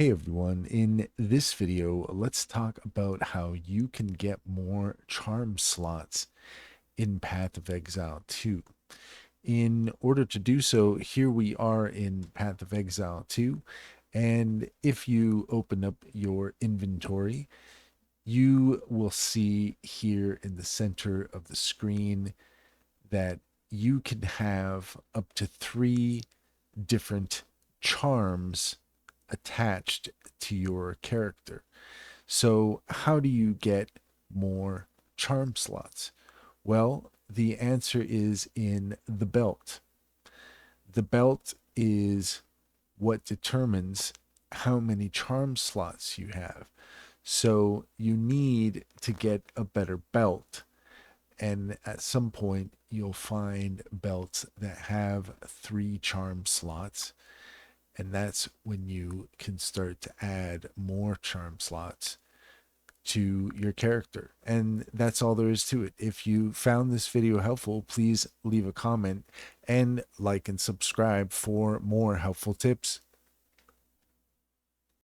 Hey everyone, in this video, let's talk about how you can get more charm slots in Path of Exile 2. In order to do so, here we are in Path of Exile 2, and if you open up your inventory, you will see here in the center of the screen that you can have up to 3 different charms attached to your character. So, how do you get more charm slots? Well, the answer is in the belt. The belt is what determines how many charm slots you have. So, you need to get a better belt. And at some point, you'll find belts that have 3 charm slots, and that's when you can start to add more charm slots to your character. And that's all there is to it. If you found this video helpful, please leave a comment and like and subscribe for more helpful tips.